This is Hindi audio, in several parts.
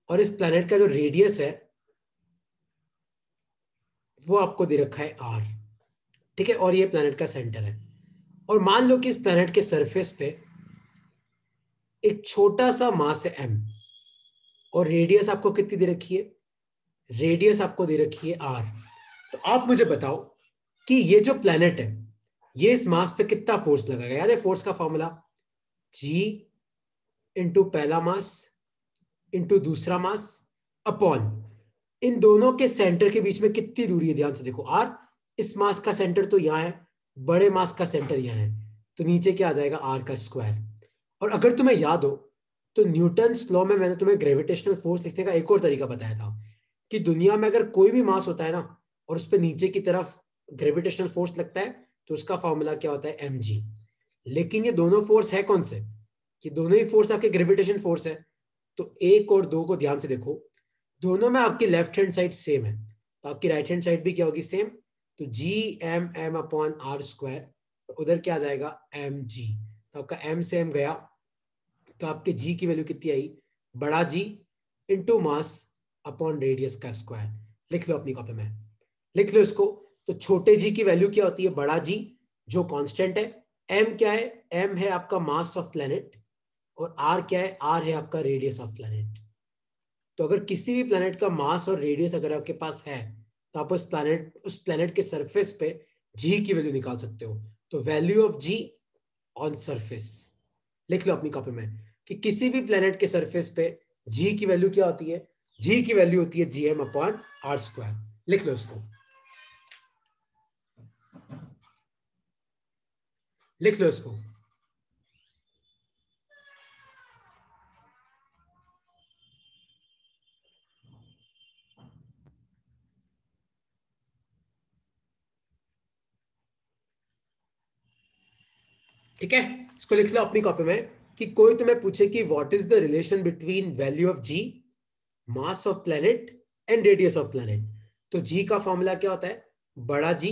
और इस प्लैनेट का जो रेडियस है वो आपको दे रखा है r, ठीक है, और ये प्लैनेट का सेंटर है। और मान लो कि इस प्लैनेट के सरफेस पे एक छोटा सा मास है m, और रेडियस आपको कितनी दे रखी है, रेडियस आपको दे रखी है r। तो आप मुझे बताओ कि ये जो प्लैनेट है ये इस मास पे कितना फोर्स लगाएगा। याद है फोर्स का फॉर्मूला, g इंटू पहला मास इंटू दूसरा मास अपॉन इन दोनों के सेंटर के बीच में कितनी दूरी है, ध्यान से देखो r। इस मास का सेंटर तो यहां है, बड़े मास का सेंटर यहां है, तो नीचे क्या आ जाएगा r का स्क्वायर। और अगर तुम्हें याद हो तो न्यूटन्स लॉ में मैंने तुम्हें ग्रेविटेशनल फोर्स लिखने का एक और तरीका बताया था कि दुनिया में अगर कोई भी मास होता है ना और उस पर नीचे की तरफ ग्रेविटेशनल फोर्स लगता है तो उसका फॉर्मूला क्या होता है, mg। लेकिन ये दोनों फोर्स है कौन से, ये दोनों ही फोर्स आपके ग्रेविटेशन फोर्स है। तो एक और दो को ध्यान से देखो, दोनों में आपकी लेफ्ट हैंड साइड सेम है, तो आपकी राइट हैंड साइड भी क्या होगी, सेम। तो G M M upon R square, उधर क्या आ जाएगा एम जी, तो आपका एम से एम गया, तो आपके जी की वैल्यू कितनी आई, बड़ा जी इंटू मास अपॉन रेडियस का स्क्वायर। लिख लो अपनी कॉपी में, लिख लो इसको। तो छोटे जी की वैल्यू क्या होती है, बड़ा जी जो कांस्टेंट है, एम क्या है, एम है आपका मास ऑफ प्लैनेट, और आर क्या है, आर है आपका रेडियस ऑफ प्लैनेट। तो अगर किसी भी प्लैनेट का मास और रेडियस अगर आपके पास है तो आप उस प्लैनेट के सरफेस पे जी की वैल्यू निकाल सकते हो। तो value of g on surface, लिख लो अपनी कॉपी में कि किसी भी प्लैनेट के सरफेस पे जी की वैल्यू क्या होती है, जी की वैल्यू होती है G M upon R square. लिख लो इसको, लिख लो इसको। ठीक है, इसको लिख लो अपनी कॉपी में कि कोई तुम्हें पूछे कि what is the relation between value of G, mass of planet and radius of planet. तो जी का फॉर्मूला क्या होता है, बड़ा जी,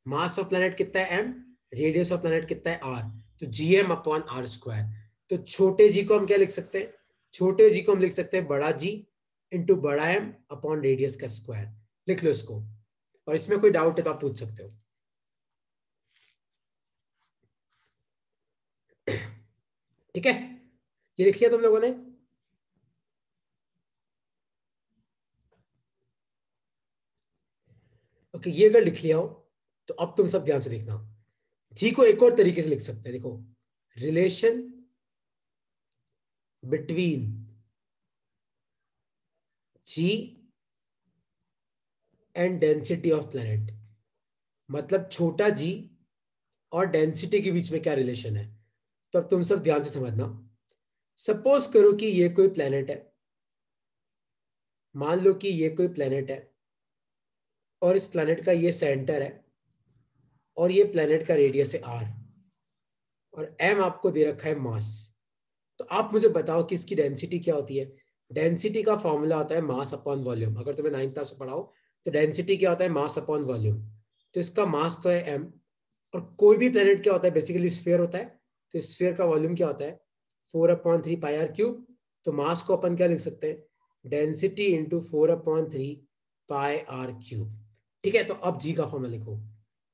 मास ऑफ प्लैनेट कितना है एम, रेडियस ऑफ प्लैनेट कितना है आर, तो G M upon R square. तो छोटे जी को हम क्या लिख सकते हैं, छोटे जी को हम लिख सकते हैं बड़ा जी इंटू बड़ा एम अपॉन रेडियस का स्क्वायर। लिख लो इसको, और इसमें कोई डाउट है तो आप पूछ सकते हो। ठीक है, ये लिख लिया तुम लोगों ने। ओके, ये अगर लिख लिया हो तो अब तुम सब ध्यान से देखना, जी को एक और तरीके से लिख सकते हैं, देखो, relation between ji and density of planet. मतलब छोटा जी और डेंसिटी के बीच में क्या रिलेशन है। तो अब तुम सब ध्यान से समझना, सपोज करो कि ये कोई प्लैनेट है, मान लो कि ये कोई प्लैनेट है और इस प्लैनेट का ये सेंटर है और ये प्लैनेट का रेडियस है आर, और एम आपको दे रखा है मास। तो आप मुझे बताओ कि इसकी डेंसिटी क्या होती है। डेंसिटी का फॉर्मूला होता है मास अपॉन वॉल्यूम, अगर तुम्हें 9th क्लास में पढ़ाओ तो डेंसिटी क्या होता है, मास अपॉन वॉल्यूम। तो इसका मास तो है एम, और कोई भी प्लेनेट क्या होता है, बेसिकली स्फीयर होता है, तो स्फीयर का वॉल्यूम क्या होता है, 4/3 पाई आर क्यूब। तो मास को अपन क्या लिख सकते हैं, density into 4/3 pi R cube. ठीक है, तो अब जी का फॉर्मूला लिखो,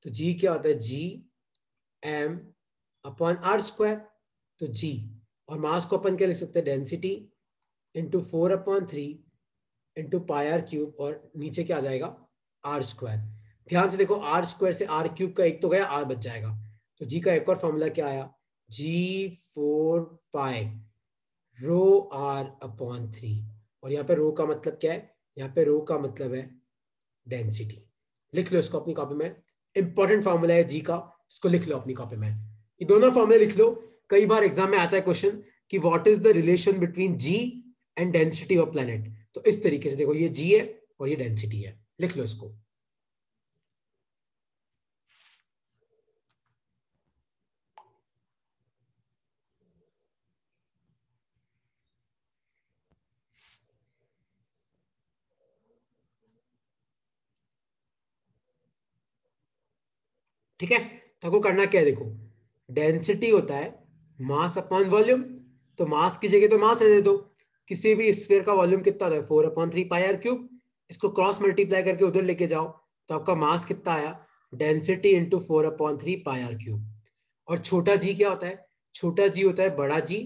तो जी क्या होता है, G M upon R square. तो जी और मास को अपन क्या लिख सकते हैं, density into 4/3 into pi R cube, और नीचे क्या आ जाएगा, आर स्क्वायर। ध्यान से देखो, आर स्क्वायर से आर क्यूब का एक तो गया, आर बच जाएगा। तो जी का एक और फॉर्मूला क्या आया, जी 4 पाई ρ r/3। और यहाँ पे रो का मतलब क्या है, यहाँ पे रो का मतलब है डेंसिटी। लिख लो इसको अपनी कॉपी में, इंपॉर्टेंट फॉर्मूला है जी का, इसको लिख लो अपनी कॉपी में, ये दोनों फॉर्मूले लिख लो। कई बार एग्जाम में आता है क्वेश्चन कि what is the relation between ji and density of planet. तो इस तरीके से देखो, ये जी है और ये डेंसिटी है, लिख लो इसको। ठीक है, तो आपको करना क्या है, देखो, डेंसिटी होता है मास अपॉन वॉल्यूम, तो मास की जगह तो मास रहने दो, किसी भी स्फीयर का वॉल्यूम कितना होता है 4/3 पाई आर क्यूब। इसको क्रॉस मल्टीप्लाई करके उधर लेके जाओ तो आपका मास कितना आया, density into 4/3 pi R cube. और छोटा जी क्या होता है, छोटा जी होता है बड़ा जी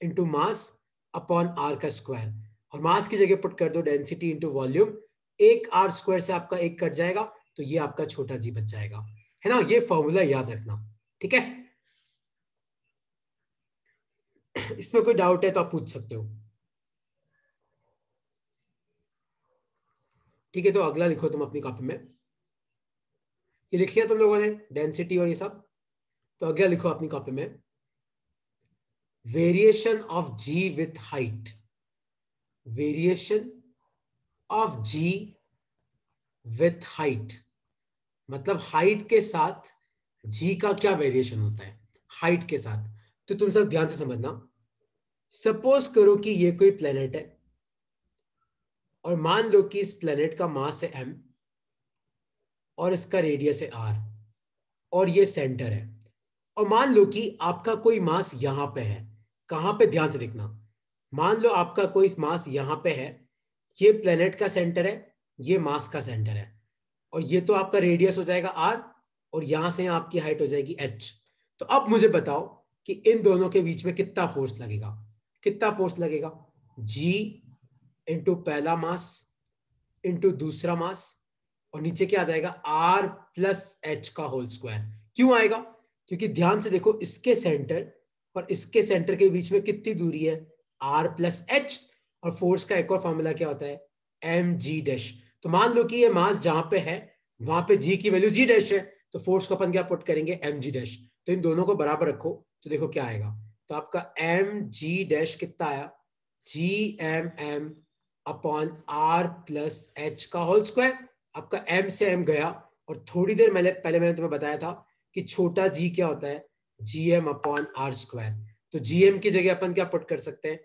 इंटू मास अपॉन आर का स्क्वायर। और मास की जगह पुट कर दो डेंसिटी इंटू वॉल्यूम, एक आर स्क्वायर से आपका एक कट जाएगा तो ये आपका छोटा जी बच जाएगा, है ना। ये फॉर्मूला याद रखना, ठीक है। इसमें कोई डाउट है तो आप पूछ सकते हो। ठीक है, तो अगला लिखो तुम अपनी कॉपी में। ये लिख लिया तुम लोगों ने डेंसिटी और ये सब, तो अगला लिखो अपनी कॉपी में variation of g with height. Variation of g with height मतलब हाइट के साथ जी का क्या वेरिएशन होता है हाइट के साथ। तो तुम सब ध्यान से समझना। सपोज करो कि ये कोई प्लेनेट है और मान लो कि इस प्लेनेट का मास है m और इसका रेडियस है r और ये सेंटर है। और मान लो कि आपका कोई मास यहां पे है, कहां पे, ध्यान से देखना। मान लो आपका कोई मास यहां पे है, ये प्लेनेट का सेंटर है, ये मास का सेंटर है, और ये तो आपका रेडियस हो जाएगा r और यहां से यहां आपकी हाइट हो जाएगी h। तो अब मुझे बताओ कि इन दोनों के बीच में कितना फोर्स लगेगा, कितना फोर्स लगेगा, g इंटू पहला मास इंटू दूसरा मास और नीचे क्या आ जाएगा r प्लस एच का होल स्क्वायर। क्यों आएगा, क्योंकि ध्यान से देखो इसके सेंटर और इसके सेंटर के बीच में कितनी दूरी है r प्लस एच। और फोर्स का एक और फॉर्मूला क्या होता है एम जी डैश। तो मान लो कि ये मास जहां पे है वहां पे g की वैल्यू g डैश है, तो फोर्स को अपन क्या पुट करेंगे एम जी डैश। तो इन दोनों को बराबर रखो तो देखो क्या आएगा। तो आपका एम जी डैश कितना आया, G M M upon R plus H का होल स्क्वायर। आपका एम से एम गया और थोड़ी देर पहले मैंने तुम्हें बताया था कि छोटा जी क्या होता है G M upon R square. तो जी एम की जगह अपन क्या पुट कर सकते हैं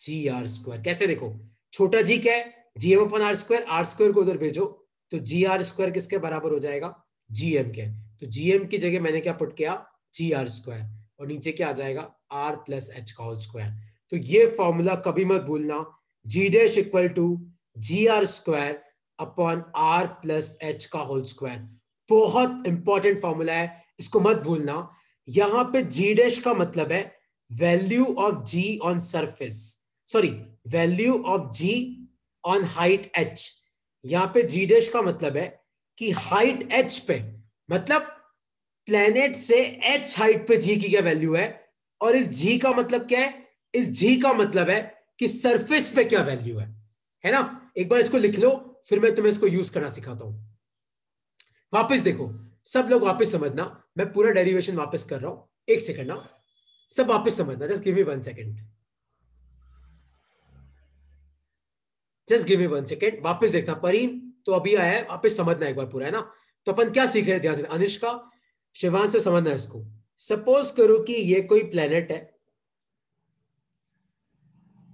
जी आर स्क्वायर। कैसे, देखो छोटा जी क्या है G M upon R square को उधर भेजो तो जी आर स्क्वायर किसके बराबर हो जाएगा जी एम के। तो जी एम की जगह मैंने क्या पुट किया जी आर स्क्वायर और नीचे क्या आ जाएगा आर प्लस एच का होल स्क्वायर। तो ये फॉर्मूला कभी मत भूलना, G dash equal to ji R square upon R plus H का होल स्क्वायर। बहुत इंपॉर्टेंट फॉर्मूला है, इसको मत भूलना। यहां पे जी डैश का मतलब है value of g on surface, sorry value of g on height H. यहां पे जी डैश का मतलब है कि हाइट एच पे, मतलब प्लेनेट से एच हाइट पे जी की क्या वैल्यू है। और इस जी का मतलब क्या है, इस जी का मतलब है कि सरफेस पे क्या वैल्यू है ना। एक बार इसको लिख लो फिर मैं तुम्हें इसको यूज करना सिखाता हूं। वापस देखो, सब लोग वापस समझना, मैं पूरा डेरिवेशन वापस कर रहा हूं, एक सेकंड ना, सब वापस समझना, just give me 1 second, just give me 1 second. वापस देखना परीन तो अभी आया है, वापस समझना एक बार पूरा, है ना। तो अपन क्या सीख रहे हैं ध्यान से, अनिष्का शिवांश से समझना है इसको। सपोज करो कि ये कोई प्लेनेट है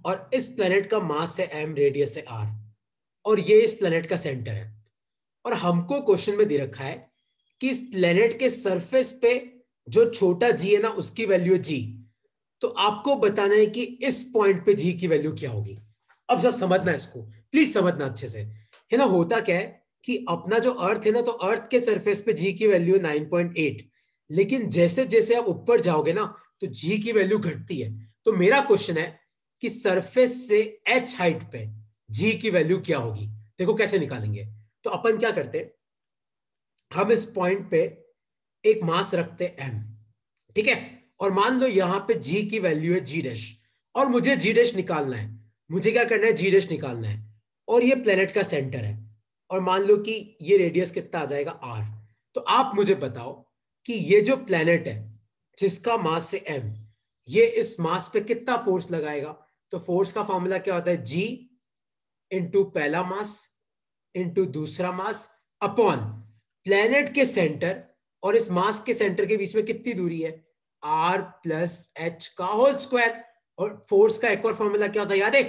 और इस प्लेनेट का मास है m, रेडियस है r और ये इस प्लेनेट का सेंटर है। और हमको क्वेश्चन में दे रखा है कि इस प्लेनेट के सरफेस पे जो छोटा g है ना उसकी वैल्यू है g। तो आपको बताना है कि इस पॉइंट पे g की वैल्यू क्या होगी। अब सब समझना है इसको, प्लीज समझना अच्छे से, है ना। होता क्या है कि अपना जो अर्थ है ना, तो अर्थ के सरफेस पे g की वैल्यू है 9.8, लेकिन जैसे जैसे आप ऊपर जाओगे ना तो g की वैल्यू घटती है। तो मेरा क्वेश्चन है कि सरफेस से h हाइट पे g की वैल्यू क्या होगी। देखो कैसे निकालेंगे। तो अपन क्या करते, हम इस पॉइंट पे एक मास रखते m, ठीक है। और मान लो यहां पे g की वैल्यू है g डैश और मुझे g डैश निकालना है, मुझे क्या करना है g डैश निकालना है। और ये प्लेनेट का सेंटर है और मान लो कि ये रेडियस कितना आ जाएगा r। तो आप मुझे बताओ कि ये जो प्लेनेट है जिसका मास है m, ये इस मास पे कितना फोर्स लगाएगा। तो फोर्स का फॉर्मूला क्या होता है g इंटू पहला मास इंटू दूसरा मास अपॉन प्लेनेट के सेंटर और इस मास के सेंटर के बीच में कितनी दूरी है r प्लस एच का होल स्क्वायर। और फोर्स का एक और फॉर्मूला क्या होता है याद है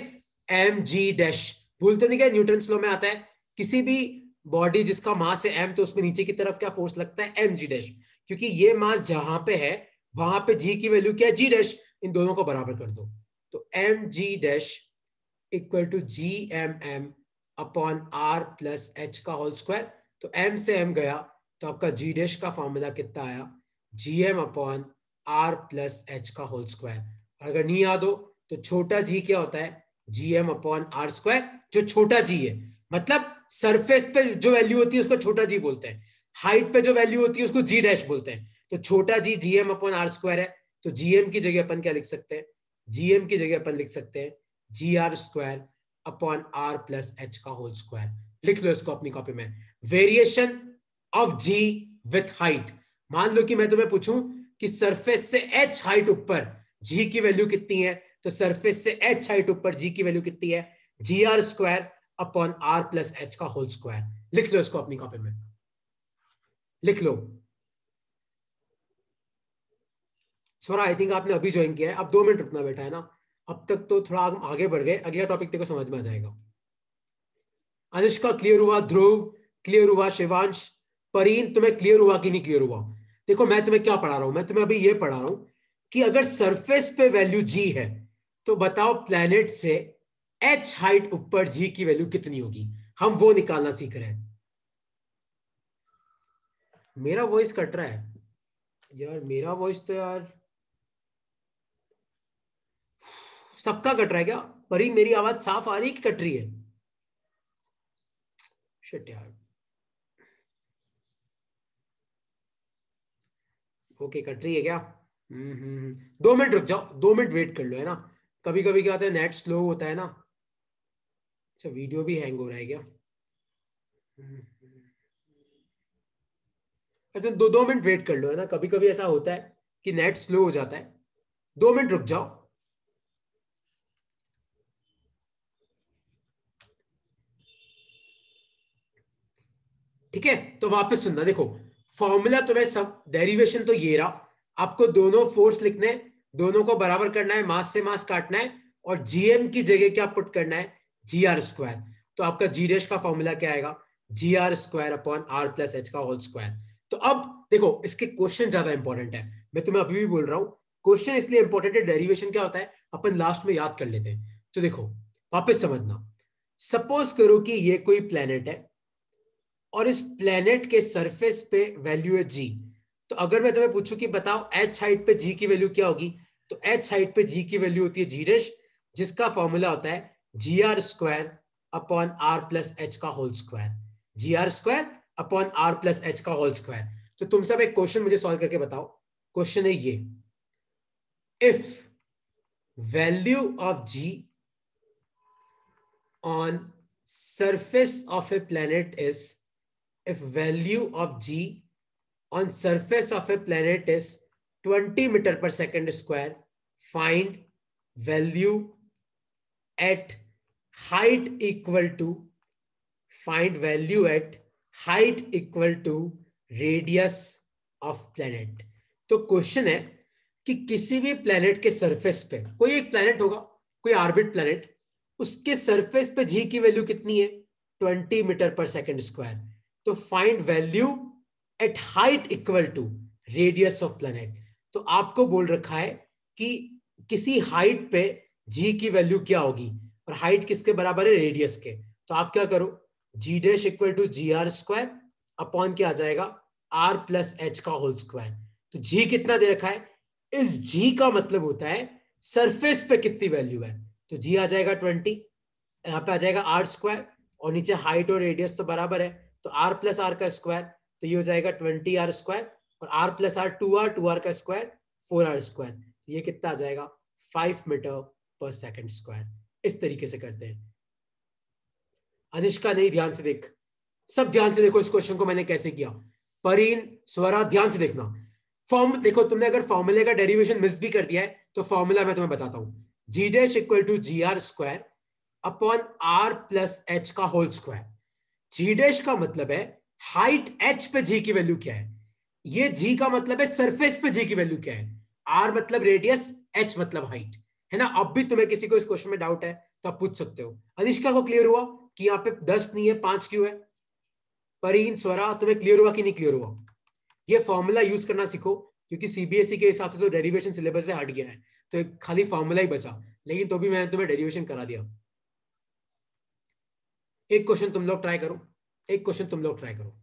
एम जी डैश। भूल तो नहीं गए, न्यूटन लॉ में आता है किसी भी बॉडी जिसका मास है m तो उसमें नीचे की तरफ क्या फोर्स लगता है एम जी डैश। क्योंकि ये मास जहां पे है वहां पे g की वैल्यू क्या है जी डैश। इन दोनों को बराबर कर दो तो M g dash equal to G M M upon R plus H का होल स्क्वायर। तो एम से एम गया तो आपका जी डैश का फॉर्मूला कितना आया, G M upon R plus H का होल स्क्वायर। अगर नहीं याद हो तो छोटा जी क्या होता है, G M upon R square. जो छोटा जी है मतलब सरफेस पे जो वैल्यू होती है उसको छोटा जी बोलते हैं, हाइट पे जो वैल्यू होती है उसको जी डैश बोलते हैं। तो छोटा G G M upon R square है, तो जीएम की जगह अपन क्या लिख सकते हैं, जीएम की जगह अपन लिख सकते हैं g R square upon R plus H का होल स्क्वायर। लिख लो इसको अपनी कॉपी में, variation of g with height. मान लो कि मैं तुम्हें पूछूं कि सरफेस से एच हाइट ऊपर जी की वैल्यू कितनी है, तो सरफेस से एच हाइट ऊपर जी की वैल्यू कितनी है, g R square upon R plus H का होल स्क्वायर। लिख लो इसको अपनी कॉपी में, लिख लो। स्वरा आई थिंक आपने अभी ज्वाइन किया है, अब 2 मिनट रुकना बेटा, है ना। अब तक तो थोड़ा आगे बढ़ गए, अगला टॉपिक तेरे को समझ में आ जाएगा। अनुष्का क्लियर हुआ, ध्रुव क्लियर हुआ, शिवांश, परीन तुम्हें क्लियर हुआ कि नहीं क्लियर हुआ? देखो मैं तुम्हें क्या पढ़ा रहा हूं, मैं तुम्हें अभी ये पढ़ा रहा हूं कि अगर सरफेस पे वैल्यू जी है तो बताओ प्लेनेट से एच हाइट ऊपर जी की वैल्यू कितनी होगी, हम वो निकालना सीख रहे हैं। मेरा वॉइस कट रहा है यार, मेरा वॉइस तो यार सबका कट रहा है क्या? परी मेरी आवाज साफ आ रही है कि कट रही है? शिट यार। ओके कट रही है क्या? 2 मिनट रुक जाओ, 2 मिनट वेट कर लो, है ना। कभी कभी क्या होता है नेट स्लो होता है ना। अच्छा वीडियो भी हैंग हो रहा है क्या? अच्छा 2 मिनट वेट कर लो, है ना, कभी कभी ऐसा होता है कि नेट स्लो हो जाता है। 2 मिनट रुक जाओ। ठीक है, तो वापस सुनना, देखो फॉर्मूला तुम्हें सब डेरिवेशन तो ये रहा, आपको दोनों फोर्स लिखने हैं, दोनों को बराबर करना है, मास से मास काटना है, और जीएम की जगह क्या पुट करना है, जी आर स्क्वायर। तो आपका जी डैश का फॉर्मूला क्या आएगा, g R square upon R plus H का होल स्क्वायर। तो अब देखो इसके क्वेश्चन ज्यादा इंपॉर्टेंट है, मैं तुम्हें अभी भी बोल रहा हूं क्वेश्चन इसलिए इंपॉर्टेंट है, डेरिवेशन क्या होता है अपन लास्ट में याद कर लेते हैं। तो देखो वापस समझना, सपोज करो कि ये कोई प्लेनेट है और इस प्लेनेट के सरफेस पे वैल्यू है जी। तो अगर मैं तुम्हें पूछूं कि बताओ एच हाइट पे जी की वैल्यू क्या होगी, तो एच हाइट पे जी की वैल्यू होती है जी डैश, जिसका फॉर्मूला होता है g R square upon R plus H का whole square, g R square upon R plus H का होल स्क्वायर। तो तुम सब एक क्वेश्चन मुझे सॉल्व करके बताओ। क्वेश्चन है ये, if value of g on surface of a planet is, if value of g on surface of a planet is 20 meter per second square, find value at height equal to, find value at height equal to radius of planet। तो क्वेश्चन है कि किसी भी प्लेनेट के सरफेस पे, कोई एक प्लेनेट होगा, कोई ऑर्बिट प्लेनेट, उसके सरफेस पे जी की वैल्यू कितनी है, 20 मीटर पर सेकंड स्क्वायर। तो find value at height equal to radius of planet. तो आपको बोल रखा है कि किसी हाइट पे जी की वैल्यू क्या होगी, और हाइट किसके बराबर है, रेडियस के। तो आप क्या करो, g dash equal to ji R square upon क्या आ जाएगा, आर प्लस एच का होल स्क्वायर। तो जी कितना दे रखा है, इस जी का मतलब होता है सरफेस पे कितनी वैल्यू है। तो जी आ जाएगा 20, यहाँ पे आ जाएगा आर स्क्वायर, और नीचे हाइट और रेडियस तो बराबर है, तो आर प्लस आर का स्क्वायर, तो ये हो जाएगा 20 आर स्क्वायर, और R plus R 2r, 2r का स्क्वायर 4r स्क्वायर। तो ये कितना आ जाएगा, 5 मीटर पर सेकंड स्क्वायर। इस तरीके से करते हैं। अनिष्का नहीं, ध्यान से देख, सब ध्यान से देखो इस क्वेश्चन को मैंने कैसे किया। परीन स्वरा ध्यान से देखना, फॉर्म देखो, तुमने अगर फॉर्मूले का डेरिवेशन मिस भी कर दिया है तो फॉर्मूला मैं तुम्हें बताता हूं, g dash equal to ji R square upon R plus H का होल स्क्वायर। जी डैश का मतलब है हाइट एच पे जी की वैल्यू क्या है, ये जी का मतलब है सरफेस पे जी की वैल्यू क्या है, आर मतलब रेडियस, एच मतलब हाइट, है ना। अब भी तुम्हें किसी को इस क्वेश्चन में डाउट है तो आप पूछ सकते हो। अनिष्का को क्लियर हुआ कि यहाँ पे 10 नहीं है 5 क्यों है? परीन स्वरा तुम्हें क्लियर हुआ कि नहीं क्लियर हुआ? ये फॉर्मूला यूज करना सीखो, क्योंकि सीबीएसई के हिसाब से तो डेरिवेशन सिलेबस से हट गया है, तो एक खाली फॉर्मूला ही बचा, लेकिन तो भी मैंने तुम्हें डेरिवेशन करा दिया। एक क्वेश्चन तुम लोग ट्राई करो, एक क्वेश्चन तुम लोग ट्राई करो।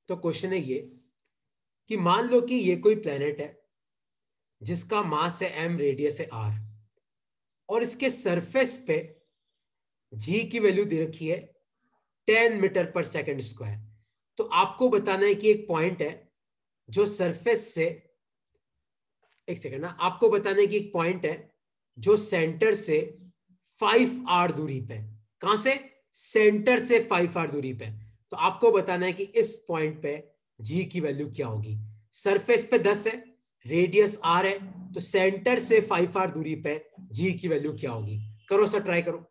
तो क्वेश्चन है ये कि मान लो कि ये कोई प्लेनेट है जिसका मास है m, रेडियस है r, और इसके सरफेस पे g की वैल्यू दे रखी है 10 मीटर पर सेकंड स्क्वायर। तो आपको बताना है कि एक पॉइंट है जो सरफेस से, एक सेकंड ना, आपको बताना है कि एक पॉइंट है जो सेंटर से 5r दूरी पे, कहां से, सेंटर से 5r दूरी पे। तो आपको बताना है कि इस पॉइंट पे g की वैल्यू क्या होगी। सरफेस पे 10 है, रेडियस r है, तो सेंटर से 5r दूरी पे g की वैल्यू क्या होगी। करो सर, ट्राई करो।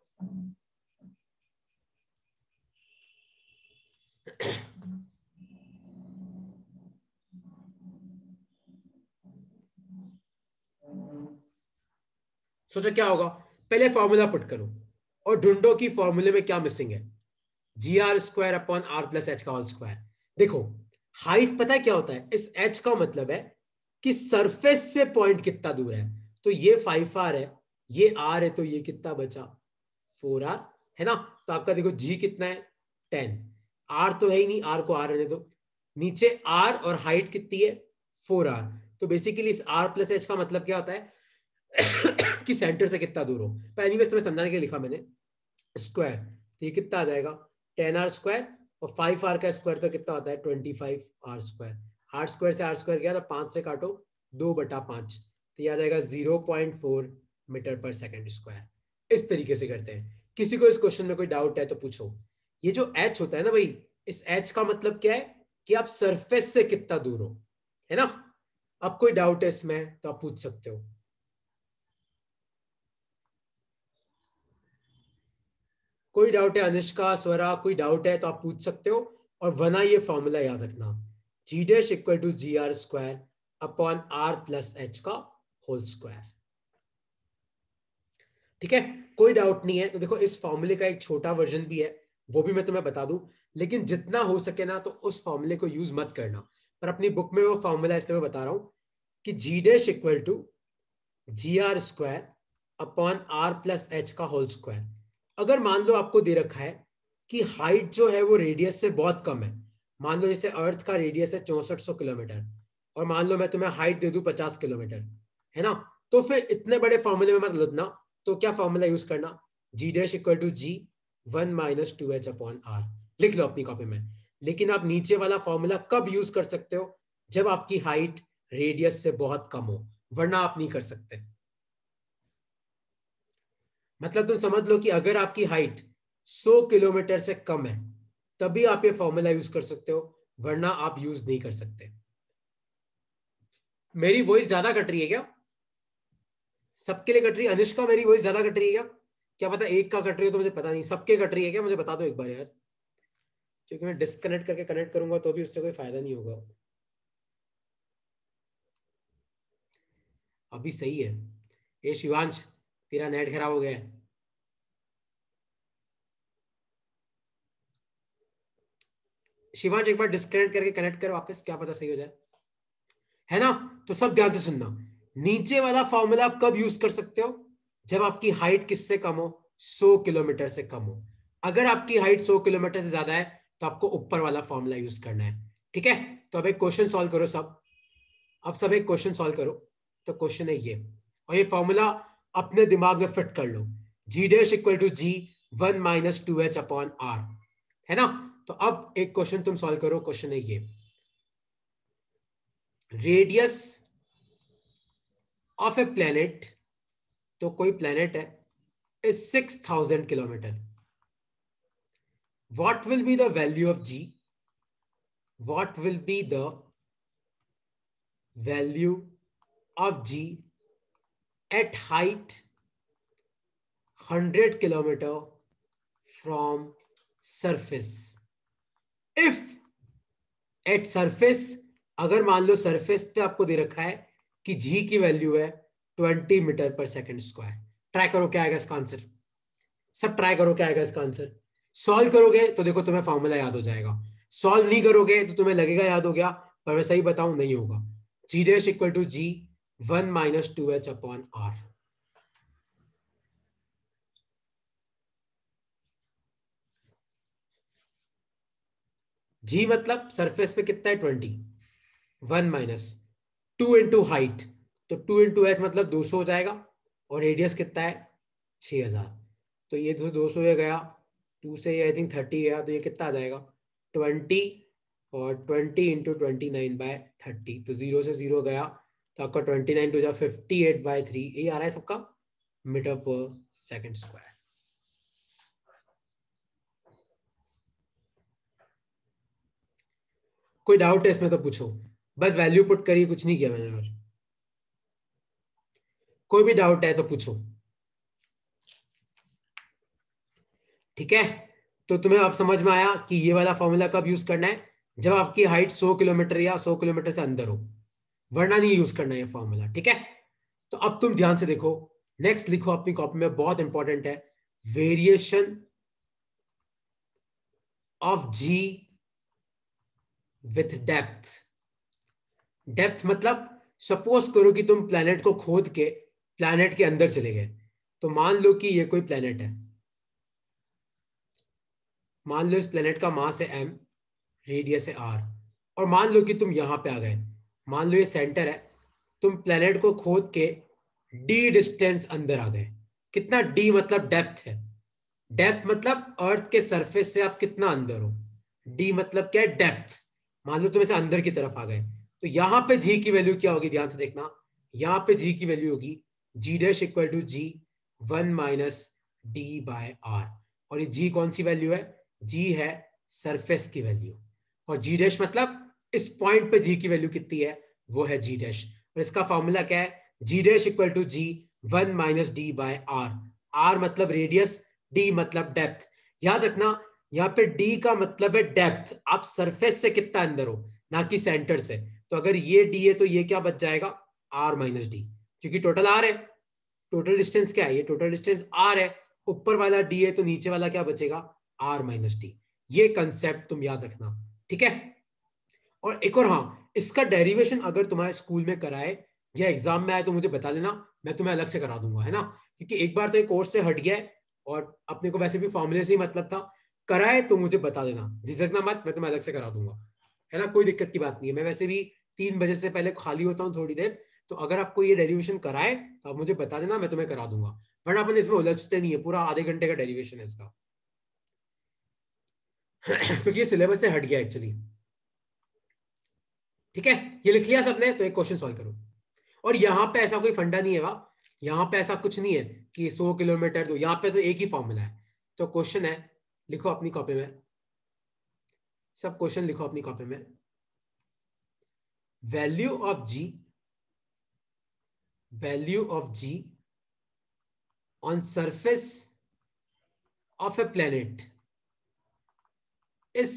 सोचो क्या होगा। पहले फॉर्मूला पुट करो और ढूंढो कि फॉर्मूले में क्या मिसिंग है। GR² upon R plus H का होल स्क्वायर। देखो हाइट पता है क्या होता है, इस H का मतलब है कि सरफेस से पॉइंट कितना दूर है। तो ये 5R है, ये R है, तो ये कितना बचा, 4R है ना। तो आपका देखो G कितना है, 10। R तो है ही नहीं, R को R रहने दो। नीचे R और हाइट कितनी है, 4R। तो बेसिकली इस R प्लस H का मतलब क्या होता है कि सेंटर से कितना दूर हो। पर एनीवेज तुम्हें समझाने के लिए लिखा मैंने स्क्वायर। तो ये कितना आ जाएगा, 10R² और 5R का स्क्वायर तो कितना होता है, 25R²। R² से R² गया तो 5 से काटो, 2/5, तो ये आ जाएगा 0.4 मीटर पर सेकंड स्क्वायर। इस तरीके से करते हैं। किसी को इस क्वेश्चन में कोई डाउट है तो पूछो। ये जो H होता है ना भाई, इस H का मतलब क्या है कि आप सरफेस से कितना दूर हो, है ना। अब कोई डाउट है इसमें तो आप पूछ सकते हो। कोई डाउट है अनुष्का, स्वरा, कोई डाउट है तो आप पूछ सकते हो। और वरना ये फॉर्मूला याद रखना, G' = GR² upon R plus H का होल स्क्वायर। ठीक है, कोई डाउट नहीं है। तो देखो इस फॉर्मूले का एक छोटा वर्जन भी है, वो भी मैं तुम्हें बता दूं। लेकिन जितना हो सके ना तो उस फॉर्मूले को यूज मत करना। पर अपनी बुक में वो फॉर्मूला इसलिए मैं बता रहा हूं कि G' = GR² upon R plus H का होल स्क्वायर। अगर मान लो आपको दे रखा है कि हाइट जो है वो रेडियस से बहुत कम है, मान लो जैसे अर्थ का रेडियस है 6400 किलोमीटर, और मान लो मैं तुम्हें हाइट दे दूं 50 किलोमीटर, है ना। तो फिर इतने बड़े फॉर्मूले में मत लदना। तो क्या फॉर्मूला यूज करना, G' = G1 - 2h upon R। लिख लो अपनी कॉपी में। लेकिन आप नीचे वाला फॉर्मूला कब यूज कर सकते हो, जब आपकी हाइट रेडियस से बहुत कम हो, वरना आप नहीं कर सकते। मतलब तुम समझ लो कि अगर आपकी हाइट 100 किलोमीटर से कम है तभी आप ये फॉर्मूला यूज कर सकते हो, वरना आप यूज नहीं कर सकते। मेरी वॉइस ज्यादा कट रही है क्या, सबके लिए कट रही है। अनुष्का मेरी वॉइस ज्यादा कट रही है क्या, क्या पता एक का कट रही हो तो मुझे पता नहीं, सबके कट रही है क्या, मुझे बता दो एक बार यार। क्योंकि मैं डिस्कनेक्ट करके कनेक्ट करूंगा तो भी उससे कोई फायदा नहीं होगा। अभी सही है। ये शिवांश, तेरा नेट खराब हो गया है। शिवांश एक बार डिस्कनेक्ट करके कनेक्ट कर वापस, क्या पता सही हो जाए, है ना। तो सब ध्यान से सुनना, नीचे वाला फॉर्मूला आप कब यूज कर सकते हो, जब आपकी हाइट किससे कम हो, 100 किलोमीटर से कम हो। अगर आपकी हाइट 100 किलोमीटर से ज्यादा है तो आपको ऊपर वाला फॉर्मूला यूज करना है। ठीक है, तो अब एक क्वेश्चन सॉल्व करो सब। अब सब एक क्वेश्चन सॉल्व करो। तो क्वेश्चन है ये, और ये फॉर्मूला अपने दिमाग में फिट कर लो, G'=G1 - 2h अपॉन R, है ना। तो अब एक क्वेश्चन तुम सॉल्व करो। क्वेश्चन है ये, रेडियस ऑफ ए प्लेनेट, तो कोई प्लेनेट है, is 6000 kilometre. What will be the value of G? What will be the value of G at height 100 kilometer from surface? If at surface, अगर मान लो सरफेस पे आपको दे रखा है कि G की वैल्यू है 20 metre per second square. Try करो क्या आएगा इसका आंसर, सब ट्राई करो क्या आएगा इसका आंसर। सॉल्व करोगे तो देखो तुम्हें फॉर्मूला याद हो जाएगा, सॉल्व नहीं करोगे तो तुम्हें लगेगा याद हो गया, पर मैं सही बताऊं नहीं होगा। G'=G1 - 2h upon R। जी मतलब सरफेस पे कितना है 20, 1 माइनस 2 इंटू हाइट, तो 2 इंटू एच मतलब 200 हो जाएगा, और रेडियस कितना है 6000, तो ये 200 ये गया, 2 से ये आई थिंक 30 गया, तो ये कितना आ जाएगा 20, और 20 इंटू 29/30, तो 0 से 0 गया, तो आपका 29 टू जा 58/3, ये आ रहा है सबका मीटर पर सेकंड स्क्वायर। कोई डाउट है इसमें तो पूछो, बस वैल्यू पुट करिए, कुछ नहीं किया मैंने और। कोई भी डाउट है तो पूछो। ठीक है, तो तुम्हें अब समझ में आया कि ये वाला फॉर्मूला कब यूज करना है, जब आपकी हाइट 100 किलोमीटर या 100 किलोमीटर से अंदर हो, वरना नहीं यूज करना ये फॉर्मूला। ठीक है, तो अब तुम ध्यान से देखो, नेक्स्ट लिखो अपनी कॉपी में, बहुत इंपॉर्टेंट है, variation of g with depth. Depth मतलब सपोज करो कि तुम प्लैनेट को खोद के प्लैनेट के अंदर चले गए, तो मान लो कि ये कोई प्लैनेट है, मान लो इस प्लैनेट का मास है m, रेडियस है r, और मान लो कि तुम यहां पे आ गए, मान लो ये सेंटर है, तुम प्लैनेट को खोद के d डिस्टेंस अंदर आ गए। कितना d मतलब डेप्थ है, डेप्थ मतलब अर्थ के सरफेस से आप कितना अंदर हो, d मतलब क्या है डेप्थ। मान लो तुम ऐसे अंदर की तरफ आ गए, तो यहां पे g की वैल्यू क्या होगी, ध्यान से देखना, यहां पे g की वैल्यू होगी g dash equal to g 1 minus D by R, और ये g कौन सी वैल्यू है, g है सरफेस की वैल्यू, और g डैश मतलब इस पॉइंट पे g की वैल्यू कितनी है, वो है g डैश, और इसका फॉर्मूला क्या है, g dash equal to g 1 minus D by R, R मतलब रेडियस, डी मतलब डेप्थ। याद रखना यहाँ पे डी का मतलब है डेप्थ, आप सरफेस से कितना अंदर हो, ना कि सेंटर से, तो अगर ये डी है तो ये क्या बच जाएगा आर माइनस डी, क्योंकि टोटल आर है, टोटल डिस्टेंस क्या है, ये टोटल डिस्टेंस आर है, ऊपर वाला डी है तो नीचे वाला क्या बचेगा आर माइनस डी। ये कंसेप्ट तुम याद रखना। ठीक है, और एक और, हाँ, इसका डेरिवेशन अगर तुम्हारे स्कूल में कराए या एग्जाम में आए तो मुझे बता देना, मैं तुम्हें अलग से करा दूंगा, है ना, क्योंकि एक बार तो एक कोर्स से हट गया है, और अपने को वैसे भी फॉर्मूले से ही मतलब था, कराए तो मुझे बता देना, झिझकना मत, मैं तुम्हें अलग से करा दूंगा, है ना, कोई दिक्कत की बात नहीं है, मैं वैसे भी 3 बजे से पहले खाली होता हूँ थोड़ी देर, तो अगर आपको ये डेरिवेशन कराए तो आप मुझे बता देना, मैं तुम्हें करा दूंगा, वरना अपन इसमें उलझते नहीं है, पूरा आधे घंटे का डेरिवेशन है इसका क्योंकि ये सिलेबस से हट गया एक्चुअली। ठीक है, ये लिख लिया सबने, तो एक क्वेश्चन सॉल्व करो, और यहां पे ऐसा कोई फंडा नहीं है, वाह, यहां पे ऐसा कुछ नहीं है कि 100 किलोमीटर दो, यहां पे तो एक ही फॉर्मूला है। तो क्वेश्चन है, लिखो अपनी कॉपी में, सब क्वेश्चन लिखो अपनी कॉपी में, value of g, value of g on surface of a planet is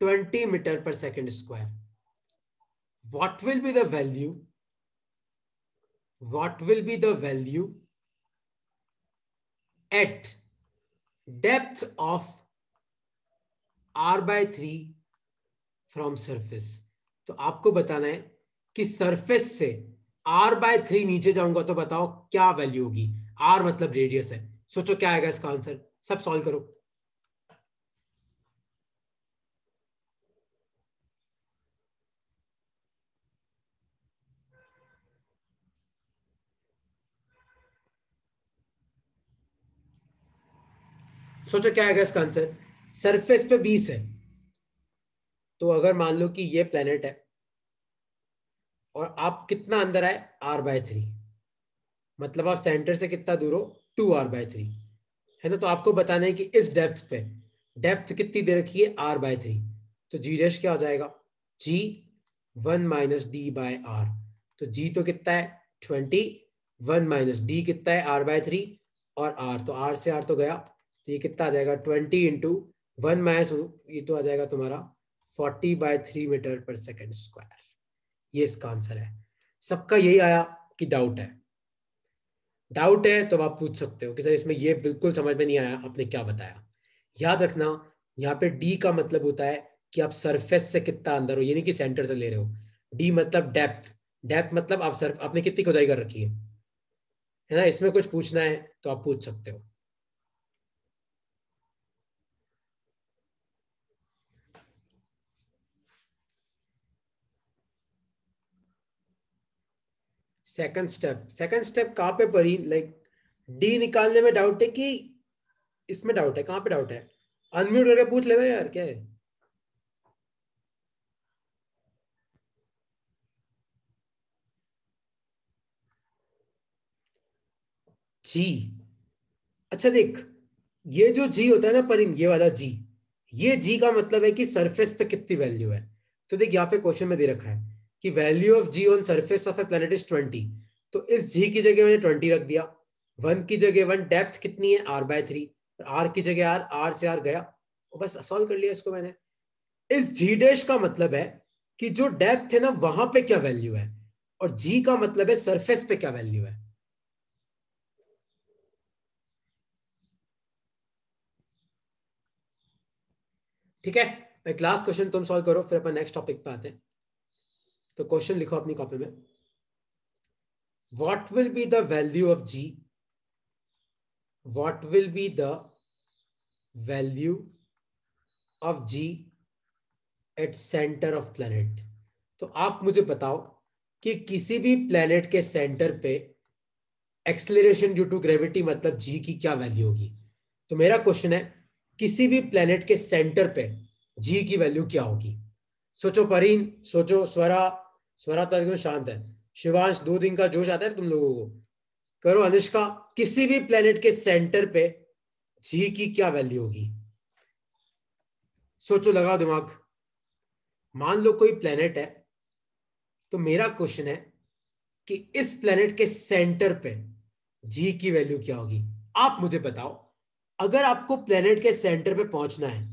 20 metre per second square, what will be the value, what will be the value at depth of r/3 from surface. तो आपको बताना है कि सरफेस से r/3 नीचे जाऊंगा तो बताओ क्या वैल्यू होगी, r मतलब रेडियस है, सोचो क्या आएगा इसका आंसर, सब सॉल्व करो। सोचो क्या आएगा इसका आंसर, सरफेस पे 20 है, तो अगर मान लो कि ये प्लेनेट है और आप कितना अंदर आए r/3, मतलब आप सेंटर से कितना दूर हो 2r/3, है ना, तो आपको बताना है कि इस डेप्थ पे, डेप्थ कितनी दे रखी है r/3, तो जी डैश क्या हो जाएगा g 1 minus D by R, तो g तो कितना है 20, 1 माइनस डी कितना है r/3, और r तो r से r तो गया, तो ये कितना आ जाएगा 20 इंटू 1 माइनस, ये तो आ जाएगा तुम्हारा 40/3 मीटर पर सेकेंड स्क्वायर। ये इसका आंसर है। सबका यही आया कि डाउट है, डाउट है तो आप पूछ सकते हो कि सर इसमें ये बिल्कुल समझ में नहीं आया, आपने क्या बताया। याद रखना, यहाँ पे डी का मतलब होता है कि आप सरफेस से कितना अंदर हो, ये नहीं कि सेंटर से ले रहे हो, डी मतलब डेप्थ, डेप्थ मतलब आप सर आपने कितनी खुदाई कर रखी है ना, इसमें कुछ पूछना है तो आप पूछ सकते हो। सेकंड स्टेप कहाँ पे पड़ी? लाइक डी निकालने में डाउट है कि इसमें डाउट है? कहाँ पे डाउट है? अनम्यूट करके पूछ ले यार, क्या है? जी, अच्छा देख, ये जो जी होता है ना परिन, ये वाला जी, ये जी का मतलब है कि सरफेस पे कितनी वैल्यू है। तो देख यहाँ पे क्वेश्चन में दे रखा है कि value of g on surface of a planet is 20। तो इस जी की जगह मैंने 20 रख दिया, वन की जगह वन, डेप्थ कितनी है r/3, आर की जगह आर, आर से आर गया, और बस सॉल्व कर लिया इसको मैंने। इस जी डैश का मतलब है कि जो डेप्थ है ना वहां पे क्या वैल्यू है, और जी का मतलब है सरफेस पे क्या वैल्यू है। ठीक है, एक लास्ट क्वेश्चन तुम सॉल्व करो, फिर अपन नेक्स्ट टॉपिक पे आते हैं। तो क्वेश्चन लिखो अपनी कॉपी में, what will be the value of g, what will be the value of g at centre of planet. तो आप मुझे बताओ कि किसी भी प्लेनेट के सेंटर पे एक्सेलरेशन ड्यू टू ग्रेविटी मतलब जी की क्या वैल्यू होगी। तो मेरा क्वेश्चन है, किसी भी प्लेनेट के सेंटर पे जी की वैल्यू क्या होगी? सोचो परीन, सोचो। स्वरा, स्वरा तो एकदम शांत है। शिवांश, 2 दिन का जोश आता है तुम लोगों को। करो अनुष्का, किसी भी प्लेनेट के सेंटर पे जी की क्या वैल्यू होगी? सोचो, लगाओ दिमाग। मान लो कोई प्लेनेट है, तो मेरा क्वेश्चन है कि इस प्लेनेट के सेंटर पे जी की वैल्यू क्या होगी। आप मुझे बताओ, अगर आपको प्लेनेट के सेंटर पे पहुंचना है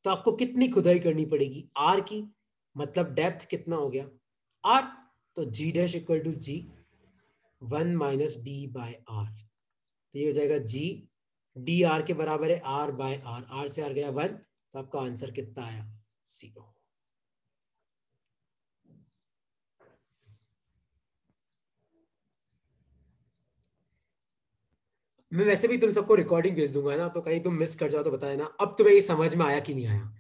तो आपको कितनी खुदाई करनी पड़ेगी? आर की, मतलब डेप्थ कितना हो गया? आर। तो g dash equal to g 1 - d/r। तो ये हो जाएगा जी डी आर के बराबर है r/r, आर से आर गया 1, तो आपका आंसर कितना आया? 0। मैं वैसे भी तुम सबको रिकॉर्डिंग भेज दूंगा ना, तो कहीं तुम मिस कर जाओ तो बताया ना। अब तुम्हें ये समझ में आया कि नहीं आया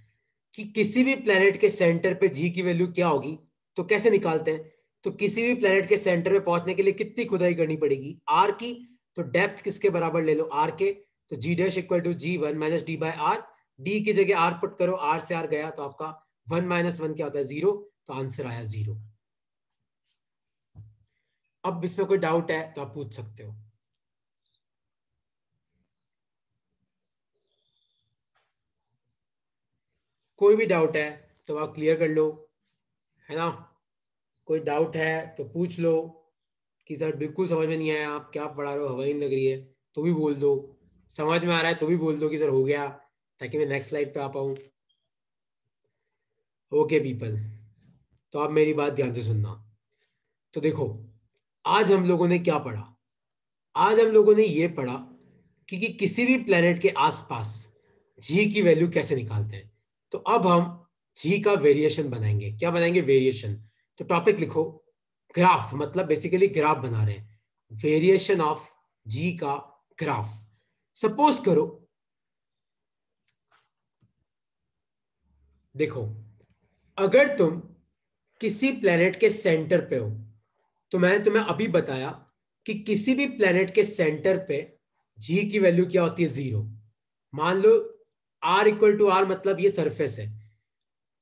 कि किसी भी प्लेनेट के सेंटर पे जी की वैल्यू क्या होगी, तो कैसे निकालते हैं? तो किसी भी प्लेनेट के सेंटर पे पहुंचने के लिए कितनी खुदाई करनी पड़ेगी? आर की। तो डेप्थ किसके बराबर ले लो? आर के। तो g dash equal to g 1 - d/r। D की जगह आर पुट करो, आर से आर गया, तो आपका 1 - 1 क्या होता है? 0। तो आंसर आया 0। अब इसमें कोई डाउट है तो आप पूछ सकते हो। कोई भी डाउट है तो आप क्लियर कर लो, है ना? कोई डाउट है तो पूछ लो कि सर बिल्कुल समझ में नहीं आया, आप क्या पढ़ा रहे हो, हवाई नहीं लग रही है, तो भी बोल दो। समझ में आ रहा है तो भी बोल दो कि सर हो गया, ताकि मैं नेक्स्ट स्लाइड पे आ पाऊँ। ओके पीपल, तो आप मेरी बात ध्यान से सुनना। तो देखो, आज हम लोगों ने क्या पढ़ा? आज हम लोगों ने ये पढ़ा कि किसी भी प्लेनेट के आसपास जी की वैल्यू कैसे निकालते हैं। तो अब हम जी का वेरिएशन बनाएंगे। क्या बनाएंगे? वेरिएशन। तो टॉपिक लिखो, ग्राफ, मतलब बेसिकली ग्राफ बना रहे हैं, वेरिएशन ऑफ जी का ग्राफ। सपोज करो, देखो, अगर तुम किसी प्लेनेट के सेंटर पे हो, तो मैंने तुम्हें अभी बताया कि किसी भी प्लेनेट के सेंटर पे जी की वैल्यू क्या होती है? 0। मान लो आर इक्वल टू आर, मतलब ये सरफेस है,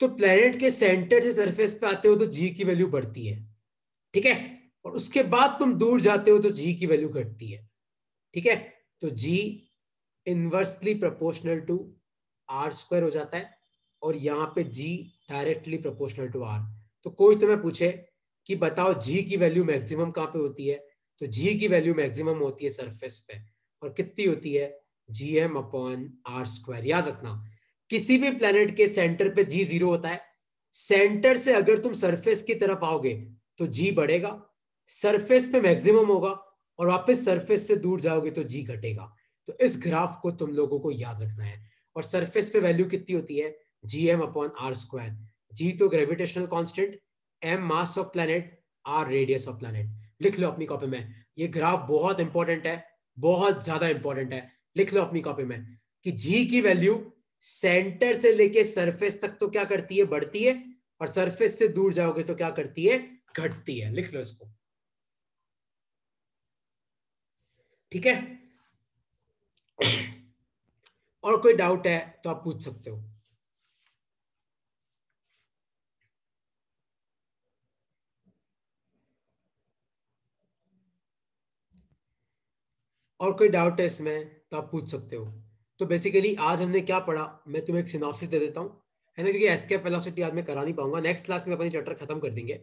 तो प्लेनेट के सेंटर से सरफेस पे आते हो तो जी की वैल्यू बढ़ती है। ठीक है, और उसके बाद तुम दूर जाते हो तो जी की वैल्यू घटती है। ठीक है, तो g inversely proportional to R square हो जाता है, और यहां पे g directly proportional to R. तो कोई तुम्हें पूछे कि बताओ जी की वैल्यू मैक्सिमम कहां पे होती है, तो जी की वैल्यू मैक्सिमम होती है सरफेस पे, और कितनी होती है? GM/r²। याद रखना, किसी भी प्लेनेट के सेंटर पे जी 0 होता है। सेंटर से अगर तुम सरफेस की तरफ आओगे तो जी बढ़ेगा, सरफेस पे मैक्सिमम होगा, और वापस सरफेस से दूर जाओगे तो जी घटेगा। तो इस ग्राफ को तुम लोगों को याद रखना है। और सरफेस पे वैल्यू कितनी होती है? GM/r²। जी तो gravitational constant, M mass of planet, R radius of planet. लिख लो अपनी कॉपी में, ये ग्राफ बहुत इंपॉर्टेंट है, बहुत ज्यादा इंपॉर्टेंट है। लिख लो अपनी कॉपी में कि जी की वैल्यू सेंटर से लेके सरफेस तक तो क्या करती है? बढ़ती है, और सरफेस से दूर जाओगे तो क्या करती है? घटती है। लिख लो इसको। ठीक है, और कोई डाउट है तो आप पूछ सकते हो। और कोई डाउट है इसमें तो आप पूछ सकते हो। तो बेसिकली आज हमने क्या पढ़ा, मैं तुम्हें एक सिनॉप्सिस दे देता हूँ, है ना, क्योंकि एस्केप वेलोसिटी आज मैं करा नहीं पाऊंगा, नेक्स्ट क्लास में अपनी चैप्टर खत्म कर देंगे,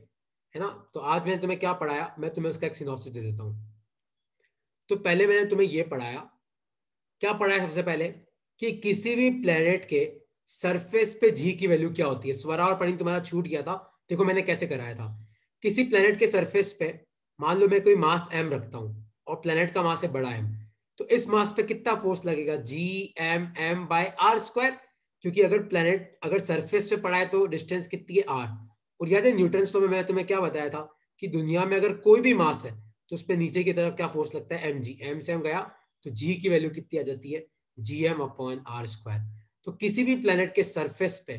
है ना। तो आज मैंने तुम्हें क्या पढ़ाया, मैं तुम्हें उसका एक सिनॉप्सिस दे देता हूँ। तो पहले मैंने तुम्हें ये पढ़ाया, क्या पढ़ा है सबसे पहले, कि किसी भी प्लेनेट के सरफेस पे जी की वैल्यू क्या होती है। स्वरा और पढ़ी तुम्हारा छूट गया था, देखो मैंने कैसे कराया था। किसी प्लेनेट के सरफेस पे मान लो मैं कोई मास एम रखता हूं और प्लेनेट का मास है बड़ा एम, तो इस मास पे कितना फोर्स लगेगा, G M M by R square, क्योंकि अगर प्लेनेट अगर सरफेस पे पड़ा है तो डिस्टेंस कितनी है आर। और याद है न्यूटन लॉ में मैंने तुम्हें क्या बताया था कि दुनिया में अगर कोई भी मास है तो उस पर नीचे की तरफ क्या फोर्स लगता है, एम जी, एम से एम गया तो जी की वैल्यू कितनी आ जाती है, G M upon R square. तो किसी भी प्लेनेट के सरफेस पे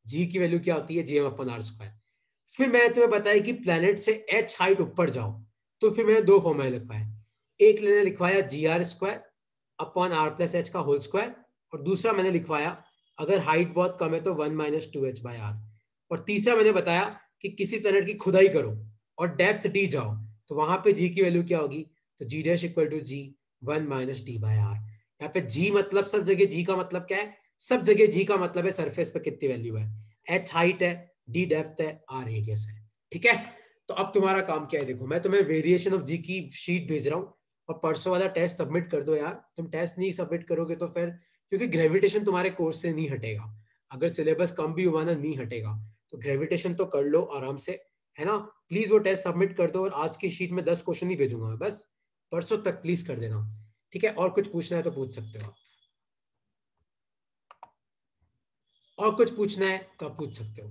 जी की वैल्यू क्या होती है, G M upon R square. फिर मैंने तुम्हें बताया कि प्लेनेट से एच हाइट ऊपर जाओ, तो फिर मैंने दो फॉर्मूले लिखवाए, एक मैंने लिखवाया g R square upon R plus H का होल स्क्वायर, और दूसरा मैंने लिखवाया अगर हाइट बहुत कम है तो 1 - 2h/r। और तीसरा मैंने बताया कि किसी प्लेनेट की खुदाई करो और डेप्थ डी जाओ, तो वहां पे जी की वैल्यू क्या होगी, तो g dash equal to g 1 - d/r। यहाँ पे जी मतलब सब जगह जी का मतलब क्या है, सब जगह जी का मतलब है सरफेस पे कितनी वैल्यू है, एच हाइट है, डी डेप्थ है, आर रेडियस है। ठीक है, तो अब तुम्हारा काम क्या है, देखो मैं तुम्हें वेरिएशन ऑफ जी की शीट भेज रहा हूँ, और परसों वाला टेस्ट सबमिट कर दो यार। तुम टेस्ट नहीं सबमिट करोगे तो फिर, क्योंकि ग्रेविटेशन तुम्हारे कोर्स से नहीं हटेगा, अगर सिलेबस कम भी हुआ ना नहीं हटेगा, तो ग्रेविटेशन तो कर लो आराम से, है ना। प्लीज वो टेस्ट सबमिट कर दो, और आज की शीट में 10 क्वेश्चन ही भेजूंगा मैं, बस परसों तक प्लीज कर देना। ठीक है, और कुछ पूछना है तो पूछ सकते हो, और कुछ पूछना है तो आप पूछ सकते हो,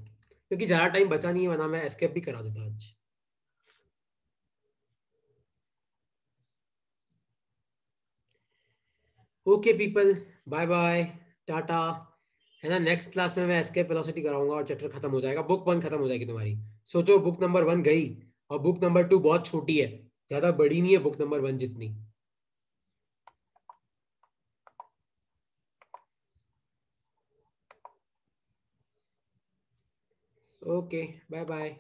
क्योंकि ज्यादा टाइम बचा नहीं है, वरना मैं एस्केप भी करा देता आज। Okay people, bye bye, tata, है ना। नेक्स्ट क्लास में मैं एस्केप वेलोसिटी कराऊंगा और चैप्टर खत्म हो जाएगा, बुक 1 खत्म हो जाएगी तुम्हारी। सोचो बुक नंबर 1 गई, और बुक नंबर 2 बहुत छोटी है, ज्यादा बड़ी नहीं है बुक नंबर 1 जितनी। Okay, bye bye.